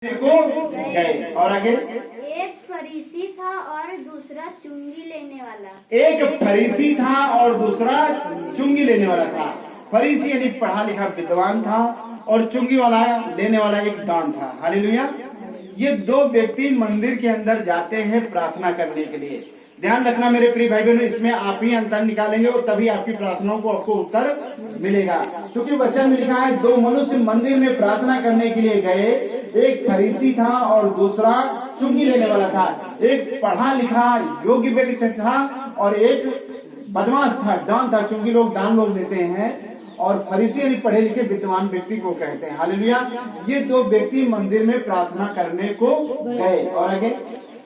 को गए। और आगे, एक फरीसी था और दूसरा चुंगी लेने वाला। एक फरीसी था और दूसरा चुंगी लेने वाला था। फरीसी यानी पढ़ा लिखा विद्वान था और चुंगी वाला लेने वाला एक डॉन था। हालेलुया। ये दो व्यक्ति मंदिर के अंदर जाते हैं प्रार्थना करने के लिए। ध्यान रखना मेरे प्रिय भाई बहनों, इसमें आप ही अंतर निकालेंगे और तभी आपकी प्रार्थनाओं को आपको उत्तर मिलेगा। क्योंकि वचन में लिखा है, दो मनुष्य मंदिर में प्रार्थना करने के लिए गए, एक फरीसी था और दूसरा चुंगी लेने वाला था। एक पढ़ा लिखा योग्य व्यक्ति था और एक बदमाश था, डॉन था। चुंगी लोग दान लोग देते हैं और फरीसी यानी पढ़े लिखे विद्वान व्यक्ति को कहते हैं। हालेलुया। ये दो व्यक्ति मंदिर में प्रार्थना करने को गए। और आगे,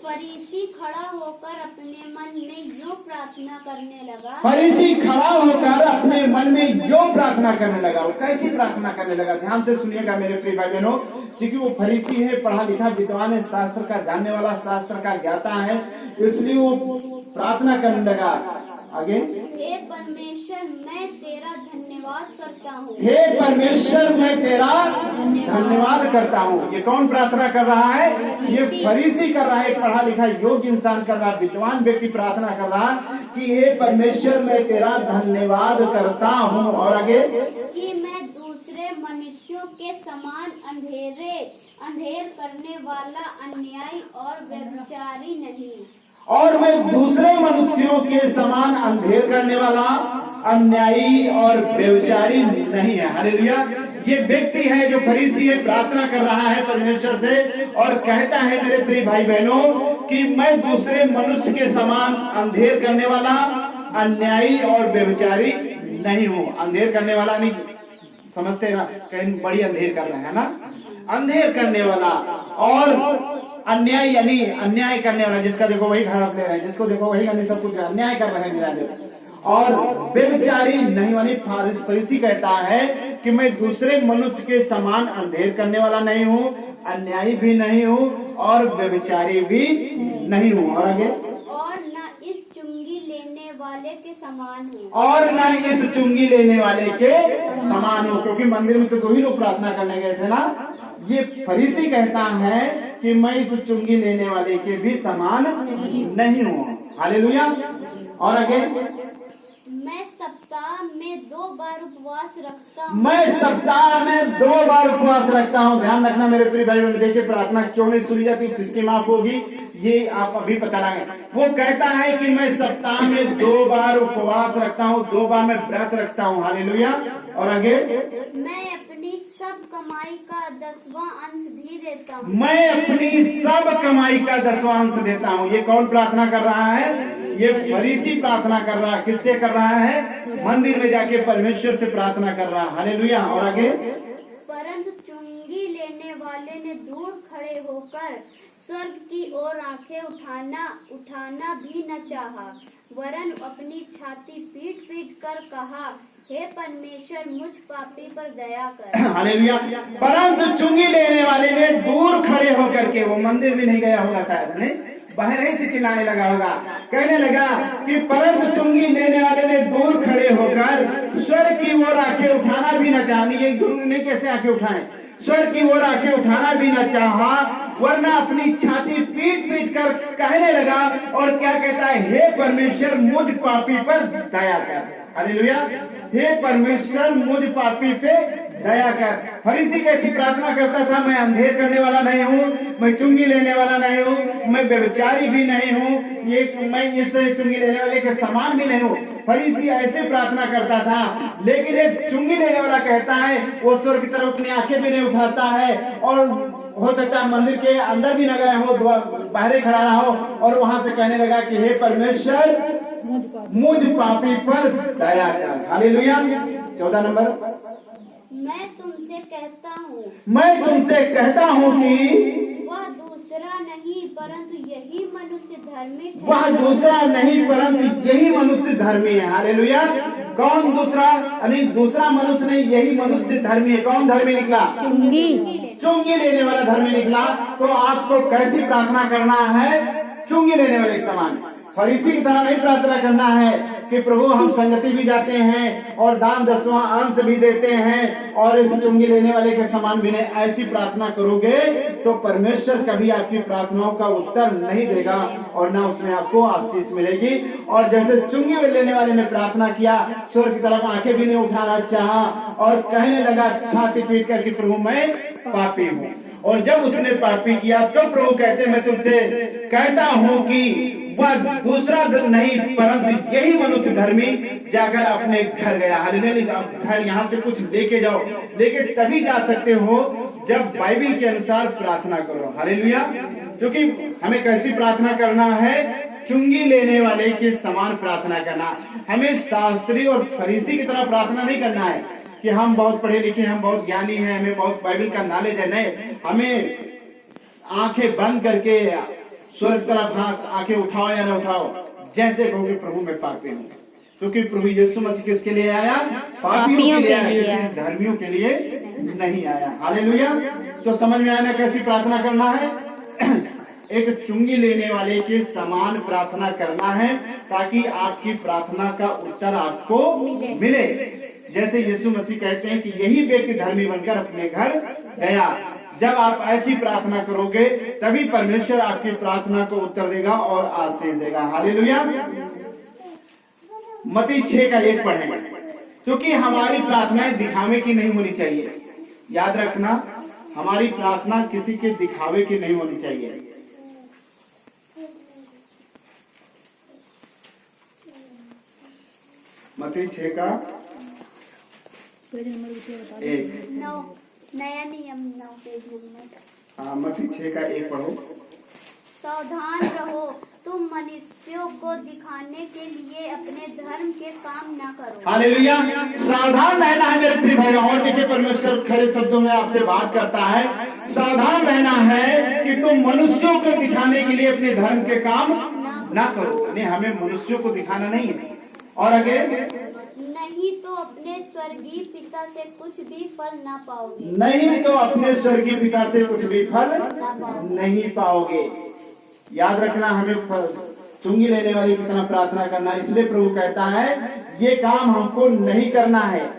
फरीसी खड़ा होकर अपने मन में यूं प्रार्थना करने लगा। फरीसी खड़ा होकर अपने मन में यूं प्रार्थना करने लगा। वो कैसी प्रार्थना करने लगा? ध्यान से सुनिएगा मेरे प्रिय भाई बहनों, क्योंकि वो फरीसी है, पढ़ा लिखा विद्वान है, शास्त्र का जानने वाला, शास्त्र का ज्ञाता है, इसलिए वो प्रार्थना करने लगा। आगे, हे परमेश्वर, मैं तेरा धन्यवाद करता हूँ। हे परमेश्वर, मैं तेरा धन्यवाद करता हूँ। ये कौन प्रार्थना कर रहा है? ये फरीसी कर रहा है, पढ़ा लिखा योग्य इंसान कर रहा है, विद्वान व्यक्ति प्रार्थना कर रहा कि हे परमेश्वर, मैं तेरा धन्यवाद करता हूँ। और आगे, कि मैं दूसरे मनुष्यों के समान अंधेर करने वाला अन्यायी और व्यभिचारी नहीं। और मैं दूसरे मनुष्यों के समान अंधेर करने वाला, अन्यायी और व्यभिचारी नहीं है। हालेलुया। ये व्यक्ति है जो फरीसी है, प्रार्थना कर रहा है परमेश्वर से और कहता है मेरे प्रिय भाई बहनों कि मैं दूसरे मनुष्य के समान अंधेर करने वाला, अन्यायी और व्यभिचारी नहीं हूँ। अंधेर करने वाला नहीं समझते ना, कहीं बड़ी अंधेर कर रहे हैं ना, अंधेर करने वाला और अन्याय यानी अन्याय करने वाला, जिसका देखो वही घर ले रहे हैं, जिसको देखो वही करने सब कुछ अन्याय कर रहे हैं। और व्यभिचारी नहीं वाली फरीसी कहता है कि मैं दूसरे मनुष्य के समान अंधेर करने वाला नहीं हूँ, अन्यायी भी नहीं हूँ और व्यभिचारी भी नहीं हूँ। और आगे, और न इस चुंगी लेने वाले के समान हूँ। और न इस चुंगी लेने वाले के समान हूँ। क्योंकि मंदिर में तो दो ही लोग प्रार्थना करने गए थे ना। ये फरीसी कहता है कि मैं इस चुंगी लेने वाले के भी समान नहीं हूँ। हालेलुया। और आगे, मैं सप्ताह में 2 बार उपवास रखता हूँ। मैं सप्ताह में 2 बार उपवास रखता हूँ। ध्यान रखना मेरे प्रिय भाई बहन, देखिए प्रार्थना क्यों नहीं सुनी जाती, किसकी माफ होगी, ये आप अभी पता लगाएं। वो कहता है कि मैं सप्ताह में 2 बार उपवास रखता हूँ, 2 बार मैं व्रत रखता हूँ। हालेलुया। और आगे, मैं अपनी सब कमाई का 10वां अंश भी देता हूँ। मैं अपनी सब कमाई का 10वां अंश देता हूँ। ये कौन प्रार्थना कर रहा है? ये फरीसी प्रार्थना कर रहा है। किससे कर रहा है? मंदिर में जाके परमेश्वर से प्रार्थना कर रहा है। हालेलुया। और आगे, परंतु चुंगी लेने वाले ने दूर खड़े होकर स्वर्ग की ओर आंखें उठाना भी न चाहा, वरन अपनी छाती पीट पीट कर कहा, हे परमेश्वर, मुझ पापी पर दया कर। हालेलुया। परंतु चुंगी लेने वाले ने दूर खड़े होकर के, वो मंदिर भी नहीं गया होगा शायद, नहीं, बाहर ही से चिल्लाने लगा होगा, कहने लगा कि परंतु चुंगी लेने वाले ने दूर खड़े होकर स्वर्ग की ओर आंखें उठाना भी न चाहा। ये गुरु ने कैसे आंखें उठाएं? स्वर्ग की ओर आंखें उठाना भी न चाहा, वरना अपनी छाती पीट पीट कर कहने लगा। और क्या कहता है? हे परमेश्वर, मुझ पापी पर दया कर। हालेलुया। हे परमेश्वर, मुझ पापी पे दया कर। फरीसी कैसी प्रार्थना करता था? मैं अंधेर करने वाला नहीं हूँ, मैं चुंगी लेने वाला नहीं हूँ, मैं व्यभिचारी भी नहीं हूँ, ये मैं इस चुंगी लेने वाले के समान भी नहीं हूँ। फरीसी ऐसे प्रार्थना करता था। लेकिन एक चुंगी लेने वाला कहता है, वो स्वर्ग की तरफ अपनी आंखें भी नहीं उठाता है और हो सकता है मंदिर के अंदर भी न गया हो, बाहर खड़ा रहा हो और वहां से कहने लगा कि हे परमेश्वर, मुझ पापी पर दया कर। हालेलुया। 14 नंबर, मैं तुमसे कहता हूँ, मैं तुमसे कहता हूँ कि वह दूसरा नहीं परंतु यही मनुष्य धर्मी है। वह दूसरा नहीं परंतु यही मनुष्य धर्मी है। हालेलुया। कौन दूसरा? यानी दूसरा मनुष्य नहीं, यही मनुष्य धर्मी है। कौन धर्मी निकला? चुंगी लेने वाला धर्मी निकला। तो आपको कैसी प्रार्थना करना है? चुंगी लेने वाले के समान। फरीसी की तरह नहीं प्रार्थना करना है कि प्रभु हम संगति भी जाते हैं और दान दसवां अंश भी देते हैं और इस चुंगी लेने वाले के समान भी नहीं। ऐसी प्रार्थना करोगे तो परमेश्वर कभी आपकी प्रार्थनाओं का उत्तर नहीं देगा और ना उसमें आपको आशीष मिलेगी। और जैसे चुंगी लेने वाले ने प्रार्थना किया, स्वर्ग की तरफ आंखें भी नहीं उठाना चाहा और कहने लगा छाती पीट कर कि प्रभु मैं पापी हूँ। और जब उसने पापी किया तो प्रभु कहते मैं तुमसे कहता हूँ कि वह दूसरा नहीं परंतु यही मनुष्य धर्मी जाकर अपने घर गया। हालेलुया। घर यहाँ से कुछ लेके जाओ, लेके तभी जा सकते हो जब बाइबल के अनुसार प्रार्थना करो। हालेलुया। क्योंकि हमें कैसी प्रार्थना करना है? चुंगी लेने वाले के समान प्रार्थना करना। हमें शास्त्री और फरीसी की तरह प्रार्थना नहीं करना है कि हम बहुत पढ़े लिखे, हम बहुत ज्ञानी हैं, हमें बहुत बाइबल का नॉलेज है। नहीं, हमें आंखें बंद करके स्वर्ग तरफ आंखें उठाओ या ना उठाओ, जैसे कहोगे प्रभु मैं पापी हूँ। क्योंकि प्रभु यीशु मसीह किसके लिए आया? पापियों के लिए आया, किसी धर्मियों के लिए नहीं आया। हालेलुया। तो समझ में आया ना कैसी प्रार्थना करना है? एक चुंगी लेने वाले के समान प्रार्थना करना है ताकि आपकी प्रार्थना का उत्तर आपको मिले। जैसे यीशु मसीह कहते हैं कि यही व्यक्ति धर्मी बनकर अपने घर गया। जब आप ऐसी प्रार्थना करोगे तभी परमेश्वर आपकी प्रार्थना को उत्तर देगा और आशीष देगा। हालेलुया। मत्ती 6:1 पढ़ें। क्योंकि हमारी प्रार्थनाएं दिखावे की नहीं होनी चाहिए। याद रखना, हमारी प्रार्थना किसी के दिखावे की नहीं होनी चाहिए। मत्ती 6:1 नया नियम 9 पेज नंबर। हाँ, मत्ती 6:1 पढ़ो। सावधान रहो, तुम मनुष्यों को दिखाने के लिए अपने धर्म के काम न करो। हालेलुया। सावधान रहना है मेरे प्रिय भाई। और देखिए परमेश्वर खड़े शब्दों में आपसे बात करता है। सावधान रहना है कि तुम मनुष्यों को दिखाने के लिए अपने धर्म के काम ना करो। नहीं, हमें मनुष्यों को दिखाना नहीं है। और आगे, नहीं तो अपने स्वर्गीय पिता से कुछ भी फल ना पाओगे। नहीं तो अपने स्वर्गीय पिता से कुछ भी फल नहीं पाओगे। याद रखना, हमें चुंगी लेने वाली की तरह प्रार्थना करना। इसलिए प्रभु कहता है ये काम हमको नहीं करना है।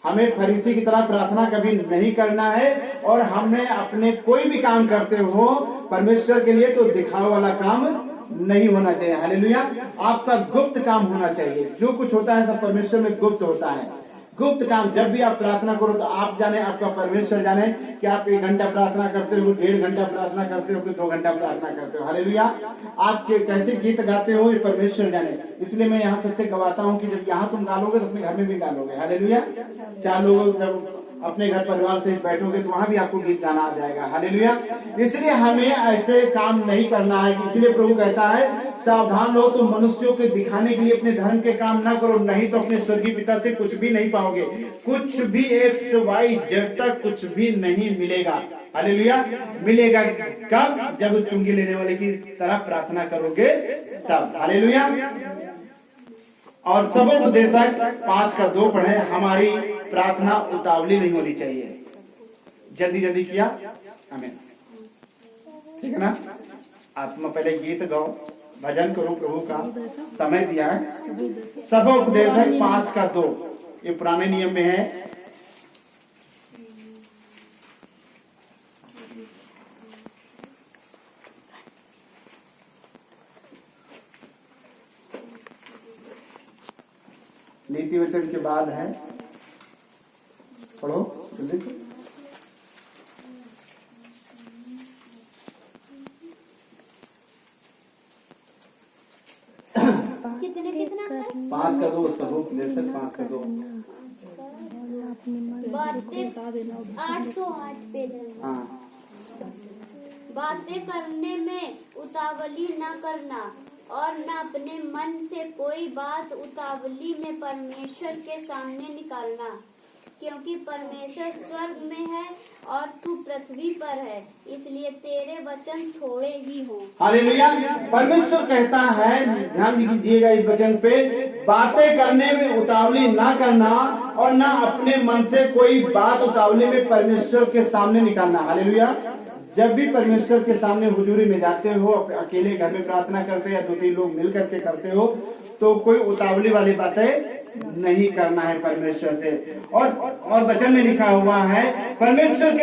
हमें फरीसी की तरह प्रार्थना कभी नहीं करना है। और हमें अपने कोई भी काम करते हो परमेश्वर के लिए तो दिखावा वाला काम नहीं होना चाहिए। हालेलुया। आपका गुप्त काम होना चाहिए। जो कुछ होता है सब परमेश्वर में गुप्त होता है। गुप्त काम जब भी आप प्रार्थना करो तो आप जाने, आपका परमेश्वर जाने कि आप 1 घंटा प्रार्थना करते हो, 1.5 घंटा प्रार्थना करते हो कि 2 घंटा प्रार्थना करते हो। हालेलुया। आप कैसे गीत गाते हो ये परमेश्वर जाने। इसलिए मैं यहाँ सबसे गवाता हूँ कि जब यहाँ तुम गालोगे तो अपने घर में भी गालोगे। हालेलुया। 4 लोग जब अपने घर परिवार से बैठोगे तो वहां भी आपको गीत गाना आ जाएगा। हालेलुया। इसलिए हमें ऐसे काम नहीं करना है। इसलिए प्रभु कहता है सावधान रहो, तुम मनुष्यों के दिखाने के लिए अपने धर्म के काम ना करो, नहीं तो अपने स्वर्गीय पिता से कुछ भी नहीं पाओगे। कुछ भी XY जब तक कुछ भी नहीं मिलेगा। हालेलुया। मिलेगा कब? जब चुंगी लेने वाले की तरह प्रार्थना करोगे तब। हालेलुया। और सबोपदेशक 5:2 पढ़े। हमारी प्रार्थना उतावली नहीं होनी चाहिए। जल्दी जल्दी किया, आमीन। ठीक है ना? आत्मा पहले गीत गाओ, भजन करो, प्रभु का समय दिया है। सबोपदेशक 5:2 ये पुराने नियम में है। नीति वचन के बाद है। पढ़ो जल्दी से। कितना 5:2 सबोपदेशक 5:2 808 पेज। हाँ। बातें करने में उतावली न करना और न अपने मन से कोई बात उतावली में परमेश्वर के सामने निकालना, क्योंकि परमेश्वर स्वर्ग में है और तू पृथ्वी पर है, इसलिए तेरे वचन थोड़े ही हों। हालेलुया। परमेश्वर कहता है, ध्यान दीजिएगा इस वचन पे, बातें करने में उतावली ना करना और ना अपने मन से कोई बात उतावली में परमेश्वर के सामने निकालना। हालेलुया। जब भी परमेश्वर के सामने हुजूरी में जाते हो, अकेले घर में प्रार्थना करते हो या 2-3 लोग मिल करके करते हो, तो कोई उतावली वाली बातें नहीं करना है परमेश्वर से। और वचन में लिखा हुआ है परमेश्वर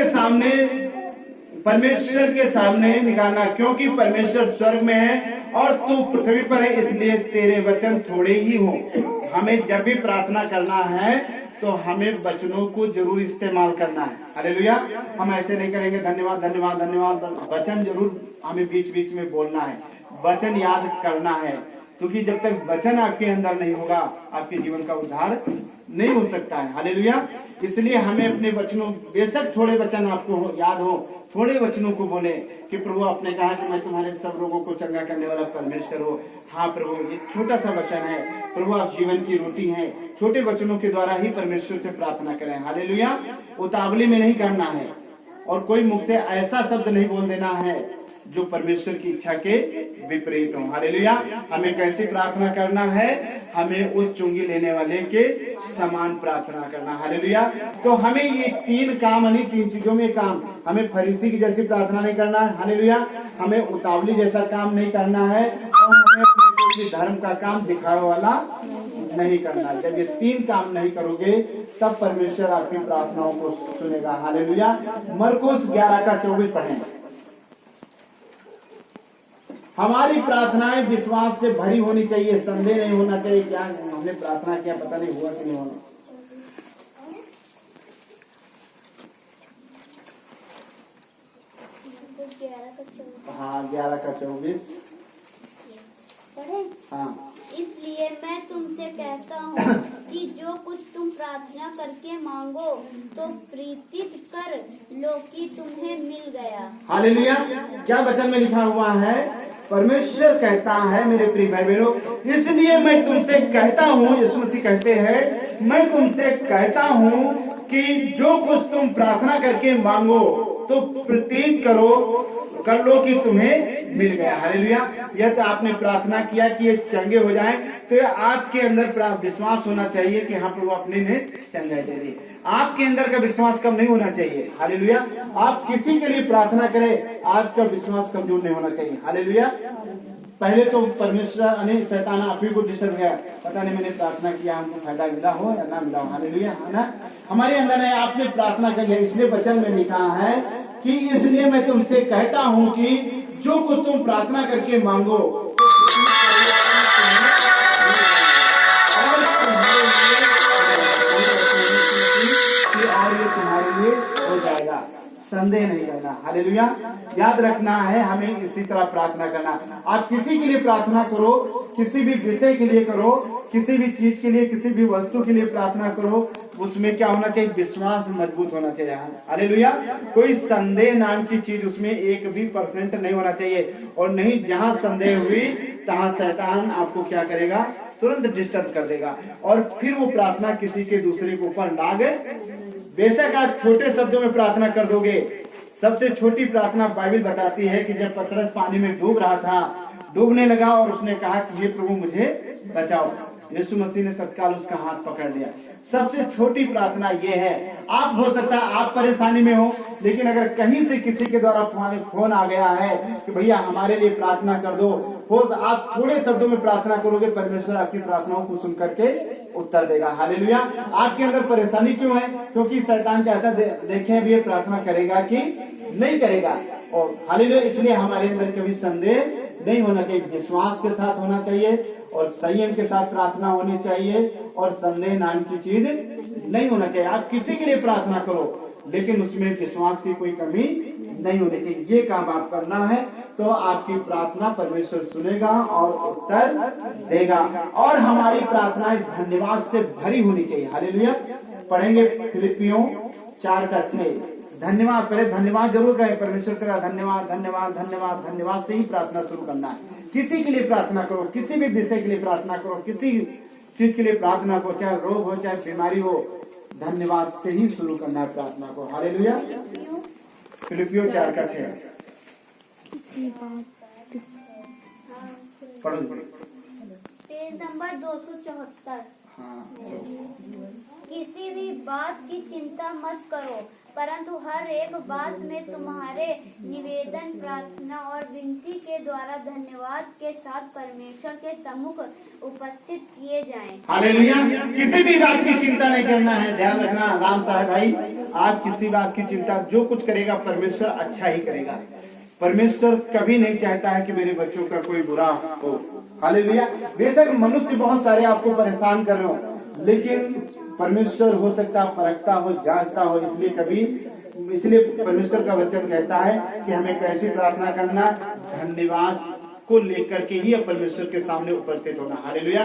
के सामने निकालना, क्योंकि परमेश्वर स्वर्ग में है और तू पृथ्वी पर है, इसलिए तेरे वचन थोड़े ही हो। हमें जब भी प्रार्थना करना है तो हमें वचनों को जरूर इस्तेमाल करना है। हालेलुया। हम ऐसे नहीं करेंगे धन्यवाद धन्यवाद धन्यवाद, वचन जरूर हमें बीच बीच में बोलना है, वचन याद करना है, क्योंकि जब तक वचन आपके अंदर नहीं होगा आपके जीवन का उद्धार नहीं हो सकता है। हालेलुया। इसलिए हमें अपने वचनों, बेशक थोड़े वचन आपको याद हो, थोड़े वचनों को बोले कि प्रभु आपने कहा कि मैं तुम्हारे सब रोगों को चंगा करने वाला परमेश्वर हो। हाँ प्रभु, ये छोटा सा वचन है, प्रभु आप जीवन की रोटी हैं। छोटे वचनों के द्वारा ही परमेश्वर से प्रार्थना करें। हालेलुया। उतावली में नहीं करना है और कोई मुख से ऐसा शब्द नहीं बोल देना है जो परमेश्वर की इच्छा के विपरीत हो। हालेलुया। हमें कैसी प्रार्थना करना है? हमें उस चुंगी लेने वाले के समान प्रार्थना करना। हालेलुया। तो हमें ये 3 काम, यानी 3 चीजों में काम, हमें फरीसी की जैसी प्रार्थना नहीं करना है। हालेलुया। हमें उतावली जैसा काम नहीं करना है और हमें अपने धर्म का काम दिखावे वाला नहीं करना। जब ये 3 काम नहीं करोगे तब परमेश्वर आपकी प्रार्थनाओं को सुनेगा। हालेलुया। मरकुस 11:24 पढ़ें। हमारी प्रार्थनाएं विश्वास से भरी होनी चाहिए, संदेह नहीं होना चाहिए क्या हमने प्रार्थना किया पता नहीं हुआ कि नहीं होना। हाँ 11:24 हाँ। इसलिए मैं तुमसे कहता हूँ कि जो कुछ तुम प्रार्थना करके मांगो तो प्रीति कर लो कि तुम्हें मिल गया। हालेलुया। क्या वचन में लिखा हुआ है? परमेश्वर कहता है मेरे प्रिय भाई बहनों, इसलिए मैं तुमसे कहता हूँ, यीशु मसीह कहते हैं, मैं तुमसे कहता हूँ कि जो कुछ तुम प्रार्थना करके मांगो तो प्रतीत कर लो कि तुम्हें मिल गया। हालेलुया। यह तो आपने प्रार्थना किया कि ये चंगे हो जाएं, तो आपके अंदर विश्वास होना चाहिए कि हाँ प्रभु अपने ने चंगाई दे दी। आपके अंदर का विश्वास कम नहीं होना चाहिए। हालेलुया। आप किसी के लिए प्रार्थना करें, आपका विश्वास कमजोर नहीं होना चाहिए। हालेलुया। पहले तो परमेश्वर यानी शैतान आप ही को डिस्टर्ब गया, पता नहीं मैंने प्रार्थना किया हमको फायदा मिला हो या ना मिला हो। हालेलुया। है ना, हमारे अंदर है, आपने प्रार्थना कर लिया। इसलिए वचन में लिखा है कि इसलिए मैं तुमसे कहता हूँ कि जो कुछ तुम प्रार्थना करके मांगो और ये तुम्हारे लिए हो जाएगा, संदेह नहीं करना। हालेलुया। याद रखना है हमें इसी तरह प्रार्थना करना। आप किसी के लिए प्रार्थना करो, किसी भी विषय के लिए करो, किसी भी चीज के लिए, किसी भी वस्तु के लिए प्रार्थना करो, उसमें क्या होना चाहिए? विश्वास मजबूत होना चाहिए। हालेलुया। कोई संदेह नाम की चीज उसमें 1% नहीं होना चाहिए। और नहीं, जहाँ संदेह हुई तहाँ शैतान आपको क्या करेगा? तुरंत डिस्टर्ब कर देगा और फिर वो प्रार्थना किसी के दूसरे के ऊपर लाग। बेशक आप छोटे शब्दों में प्रार्थना कर दोगे। सबसे छोटी प्रार्थना बाइबल बताती है कि जब पतरस पानी में डूब रहा था, डूबने लगा और उसने कहा कि हे प्रभु मुझे बचाओ, यीशु मसीह ने तत्काल उसका हाथ पकड़ लिया। सबसे छोटी प्रार्थना ये है। आप हो सकता है आप परेशानी में हो, लेकिन अगर कहीं से किसी के द्वारा फोन आ गया है कि भैया हमारे लिए प्रार्थना कर दो, आप थोड़े शब्दों में प्रार्थना करोगे, परमेश्वर आपकी प्रार्थनाओं को सुन करके उत्तर देगा। हालेलुया। आपके अंदर परेशानी क्यों है? क्योंकि शैतान चाहता देखें अभी ये प्रार्थना करेगा कि नहीं करेगा। और हालेलुया। इसलिए हमारे अंदर कभी संदेह नहीं होना चाहिए, विश्वास के साथ होना चाहिए और संयम के साथ प्रार्थना होनी चाहिए और संदेह नाम की चीज नहीं होना चाहिए। आप किसी के लिए प्रार्थना करो, लेकिन उसमें विश्वास की कोई कमी नहीं होनी चाहिए। ये काम आप करना है तो आपकी प्रार्थना परमेश्वर सुनेगा और उत्तर देगा। और हमारी प्रार्थनाएं धन्यवाद से भरी होनी चाहिए। हालेलुया। पढ़ेंगे फिलिपियों 4:6। धन्यवाद, पहले धन्यवाद जरूर करें, परमेश्वर तेरा धन्यवाद धन्यवाद धन्यवाद धन्यवाद से ही प्रार्थना शुरू करना है। किसी के लिए प्रार्थना करो, किसी भी विषय के लिए प्रार्थना करो, किसी चीज के लिए प्रार्थना करो, चाहे रोग हो चाहे बीमारी हो, धन्यवाद से ही शुरू करना है प्रार्थना को। हालेलुया। फिलिपियों 4:6 पढ़ो। Page number 274। हाँ। किसी भी बात की चिंता मत करो, परंतु हर एक बात में तुम्हारे निवेदन, प्रार्थना और विनती के द्वारा धन्यवाद के साथ परमेश्वर के सम्मुख उपस्थित किए जाएं। हालेलुया। किसी भी बात की चिंता नहीं करना है। ध्यान रखना राम साहब भाई, आप किसी बात की चिंता, जो कुछ करेगा परमेश्वर अच्छा ही करेगा। परमेश्वर कभी नहीं चाहता है कि मेरे बच्चों का कोई बुरा हो। हालेलुया। बेशक मनुष्य बहुत सारे आपको परेशान कर रहे हो, लेकिन परमेश्वर हो सकता परखता हो, जांचता हो, इसलिए परमेश्वर का वचन कहता है कि हमें कैसी प्रार्थना करना, धन्यवाद को लेकर के ही परमेश्वर के सामने उपस्थित होना। हालेलुया।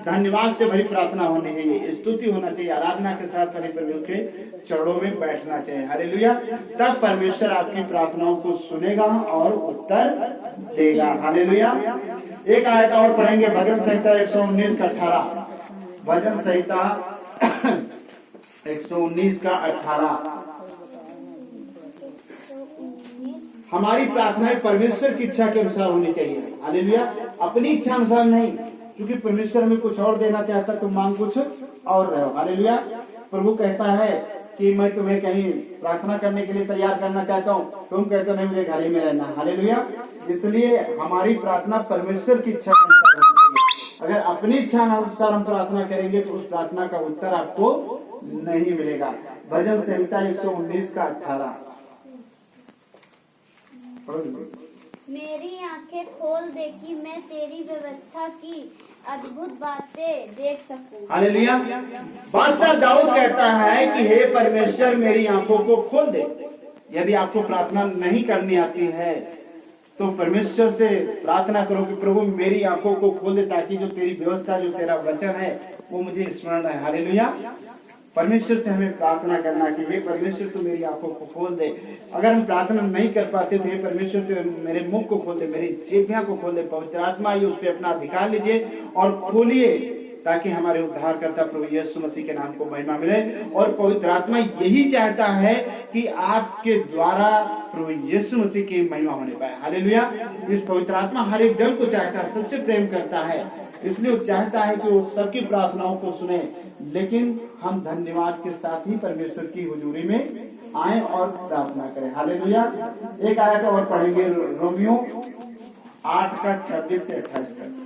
धन्यवाद से भरी प्रार्थना होनी चाहिए, स्तुति होना चाहिए, आराधना के साथ परमेश्वर के चरणों में बैठना चाहिए। हालेलुया। तब परमेश्वर आपकी प्रार्थनाओं को सुनेगा और उत्तर देगा। हालेलुया। एक आयत और पढ़ेंगे, भजन संहिता 119 का 18। भजन संहिता 119 का 18। हमारी प्रार्थनाएं परमेश्वर की इच्छा के अनुसार होनी चाहिए। हालेलुया। अपनी इच्छा अनुसार नहीं, क्योंकि परमेश्वर हमें कुछ और देना चाहता, तुम मांग कुछ और रहे हो। हालेलुया। प्रभु कहता है कि मैं तुम्हें कहीं प्रार्थना करने के लिए तैयार करना चाहता हूँ, तुम कहते हो नहीं मुझे घर ही में रहना। हालेलुया। इसलिए हमारी प्रार्थना परमेश्वर की इच्छा के अनुसार होनी चाहिए। अगर अपनी इच्छा अनुसार हम प्रार्थना करेंगे तो उस प्रार्थना का उत्तर आपको नहीं मिलेगा। भजन संहिता 119 का 18। मेरी आंखें खोल दे कि मैं तेरी व्यवस्था की अद्भुत बातें देख सकूं। हालेलुया। बादशाह दाऊद कहता है कि हे परमेश्वर मेरी आंखों को खोल दे। यदि आपको प्रार्थना नहीं करनी आती है तो परमेश्वर से प्रार्थना करो कि प्रभु मेरी आंखों को खोल दे, ताकि जो तेरी व्यवस्था, जो तेरा वचन है वो मुझे स्मरण रहे। हालेलुया। परमेश्वर से हमें प्रार्थना करना कि हे परमेश्वर तू मेरी आंखों को खोल दे। अगर हम प्रार्थना नहीं कर पाते तो हे परमेश्वर तू मेरे मुख को खोल दे, मेरी जिह्वा को खोल दे। पवित्र आत्मा ये उस पर अपना अधिकार लीजिए और खोलिए, ताकि हमारे उद्धारकर्ता प्रभु यीशु मसीह के नाम को महिमा मिले। और पवित्र आत्मा यही चाहता है कि आपके द्वारा प्रभु यीशु मसीह की महिमा होने पाए। हालेलुया। इस पवित्र आत्मा हर एक जन को चाहता है, सबसे प्रेम करता है, इसलिए वो चाहता है कि वो सबकी प्रार्थनाओं को सुने। लेकिन हम धन्यवाद के साथ ही परमेश्वर की हुजूरी में आए और प्रार्थना करें। हालेलुया। एक आयत और पढ़ेंगे, रोमियो 8 का 26 से 28 तक।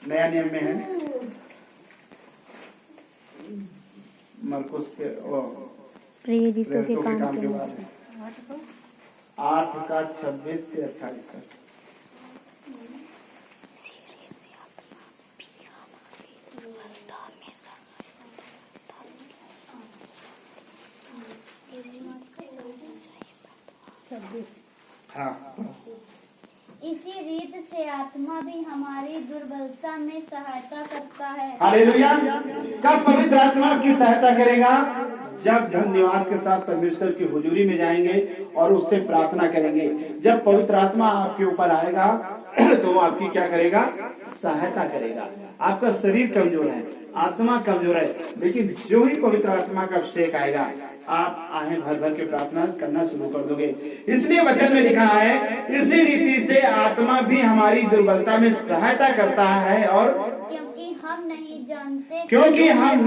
नया नियम में है, मरकुस के प्रेरितों के काम के बाद 8 का 26 से 28 तक। हाँ। इसी रीत से आत्मा भी हमारी दुर्बलता में सहायता करता है। हालेलुया। कब पवित्र आत्मा की सहायता करेगा? जब धन्यवाद के साथ परमेश्वर की हुजूरी में जाएंगे और उससे प्रार्थना करेंगे। जब पवित्र आत्मा आपके ऊपर आएगा तो वो आपकी क्या करेगा? सहायता करेगा। आपका शरीर कमजोर है, आत्मा कमजोर है, लेकिन जो ही पवित्र आत्मा का अभिषेक आएगा आप आहें भर भर के प्रार्थना करना शुरू कर दोगे। इसलिए वचन में लिखा है, इसी रीति से आत्मा भी हमारी दुर्बलता में सहायता करता है। और क्योंकि हम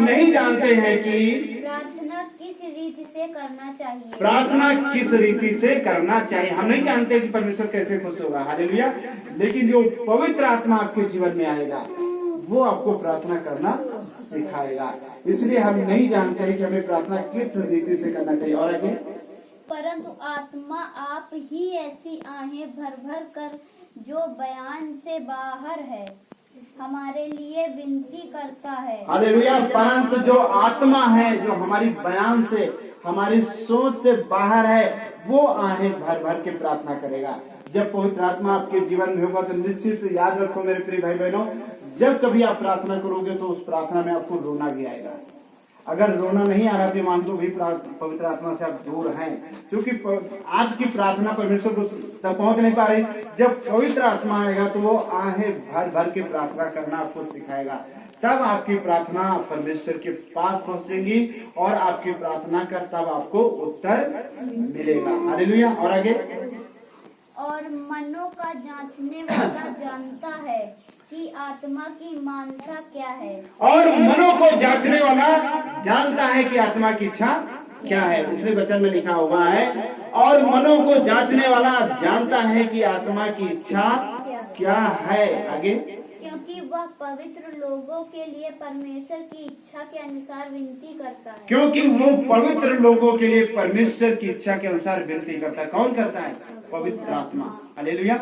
नहीं जानते हैं कि प्रार्थना किस रीति से करना चाहिए। प्रार्थना किस रीति से करना चाहिए। हम नहीं जानते कि परमेश्वर कैसे खुश होगा। हालेलुया। लेकिन जो पवित्र आत्मा आपके जीवन में आएगा वो आपको प्रार्थना करना सिखाएगा। इसलिए हम नहीं जानते हैं कि हमें प्रार्थना किस रीति से करना चाहिए। और आगे, परंतु आत्मा आप ही ऐसी आहें भर भर कर जो बयान से बाहर है हमारे लिए विनती करता है। हालेलुया। परंतु जो आत्मा है, जो हमारी बयान से, हमारी सोच से बाहर है, वो आहें भर भर के प्रार्थना करेगा। जब पवित्र आत्मा आपके जीवन में होगा तो निश्चित याद रखो मेरे प्रिय भाई बहनों, जब कभी आप प्रार्थना करोगे तो उस प्रार्थना में आपको रोना भी आएगा। अगर रोना नहीं आ रहा तो मान लो भी पवित्र आत्मा से आप दूर हैं, क्योंकि आपकी प्रार्थना परमेश्वर को तक पहुंच नहीं पा रही। जब पवित्र आत्मा आएगा तो वो आहें भर भर के प्रार्थना करना आपको सिखाएगा। तब आपकी प्रार्थना परमेश्वर के पास पहुंचेगी और आपकी प्रार्थना का तब आपको उत्तर मिलेगा। हालेलुया। और आगे, और मनों का जांचने वाला जानता है कि आत्मा की मानसा क्या है। और मनों को जांचने वाला जानता है कि आत्मा की इच्छा क्या है। दूसरे वचन में लिखा हुआ है, और मनों को जांचने वाला जानता है कि आत्मा की इच्छा क्या है। आगे, क्योंकि वह पवित्र लोगों के लिए परमेश्वर की इच्छा के अनुसार विनती करता है। क्योंकि वो पवित्र लोगों के लिए परमेश्वर की इच्छा के अनुसार विनती करता है। कौन करता है? पवित्र आत्मा। हालेलुया।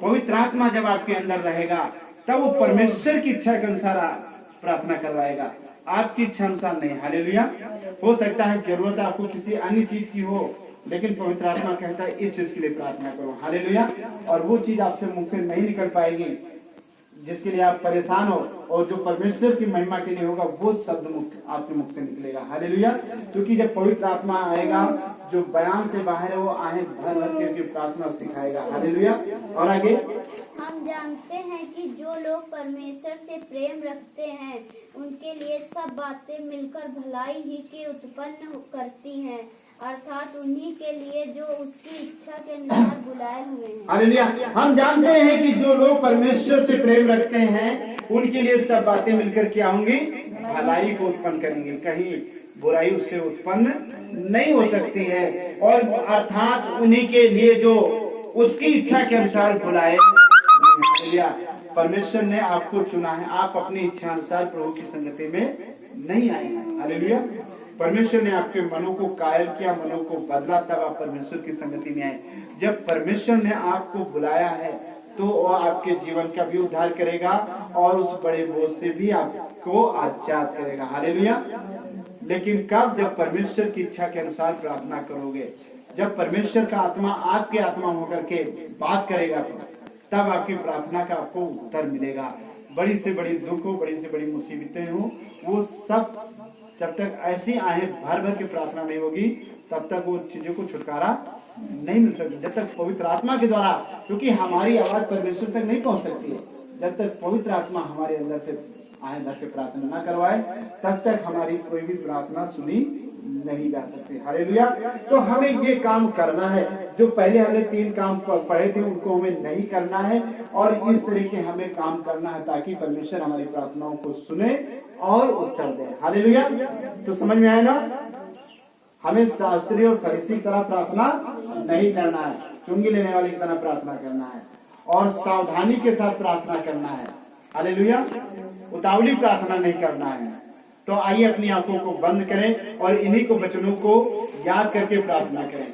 पवित्र आत्मा जब आपके अंदर रहेगा तब वो परमेश्वर की इच्छा के अनुसार प्रार्थना करवाएगा, आपकी इच्छा अनुसार नहीं। हालेलुया। हो सकता है जरूरत आपको किसी अन्य चीज की हो, लेकिन पवित्र आत्मा कहता है इस चीज के लिए प्रार्थना करो। हालेलुया। और वो चीज आपसे मुख से नहीं निकल पाएगी जिसके लिए आप परेशान हो, और जो परमेश्वर की महिमा के लिए होगा वो शब्द मुख आपके मुख से निकलेगा। हालेलुया। क्योंकि जब पवित्र आत्मा आएगा, जो बयान से बाहर है वो आहें भर भर के प्रार्थना सिखाएगा। हालेलुया। और आगे, हम जानते हैं कि जो लोग परमेश्वर से प्रेम रखते हैं उनके लिए सब बातें मिलकर भलाई ही के उत्पन्न करती हैं, अर्थात उन्हीं के लिए जो उसकी इच्छा के अनुसार बुलाए हुए हैं। हालेलुया। हम जानते हैं कि जो लोग परमेश्वर से प्रेम रखते हैं उनके लिए सब बातें मिलकर क्या होंगी? भलाई को उत्पन्न करेंगे। कहीं बुराई उससे उत्पन्न नहीं हो सकती है। और अर्थात उन्हीं के लिए जो उसकी इच्छा के अनुसार बुलाए। हालेलुया। परमेश्वर ने आपको चुना है, आप अपनी इच्छा अनुसार प्रभु की संगति में नहीं आए हैं। हालेलुया। परमेश्वर ने आपके मनों को कायल किया, मनों को बदला, तब आप परमेश्वर की संगति में आए। जब परमेश्वर ने आपको बुलाया है तो वो आपके जीवन का भी उद्धार करेगा और उस बड़े बोझ से भी आपको आजाद करेगा। हालेलुया। लेकिन कब? जब परमेश्वर की इच्छा के अनुसार प्रार्थना करोगे, जब परमेश्वर का आत्मा आपके आत्मा होकर के बात करेगा, तब आपकी प्रार्थना का आपको उत्तर मिलेगा। बड़ी से बड़ी दुख हो, बड़ी से बड़ी मुसीबतें हो, वो सब जब तक ऐसी आहें भर भर के प्रार्थना नहीं होगी तब तक वो चीजों को छुटकारा नहीं मिल सकता। जब तक पवित्र आत्मा के द्वारा, क्योंकि हमारी आवाज परमेश्वर तक नहीं पहुंच सकती है, जब तक पवित्र आत्मा हमारे अंदर से आहें भर के प्रार्थना न करवाए तब तक हमारी कोई भी प्रार्थना सुनी नहीं जा सकती। हालेलुया। तो हमें ये काम करना है, जो पहले हमने 3 काम पढ़े थे उनको हमें नहीं करना है, और इस तरह के हमें काम करना है ताकि परमेश्वर हमारी प्रार्थनाओं को सुने और उत्तर दे। हालेलुया। तो समझ में आया ना? हमें शास्त्री और फरीसी की तरह प्रार्थना नहीं करना है, चुंगी लेने वाले की तरह प्रार्थना करना है, और सावधानी के साथ प्रार्थना करना है। हालेलुया। उतावली प्रार्थना नहीं करना है। तो आइए अपनी आंखों को बंद करें और इन्हीं को वचनों को याद करके प्रार्थना करें।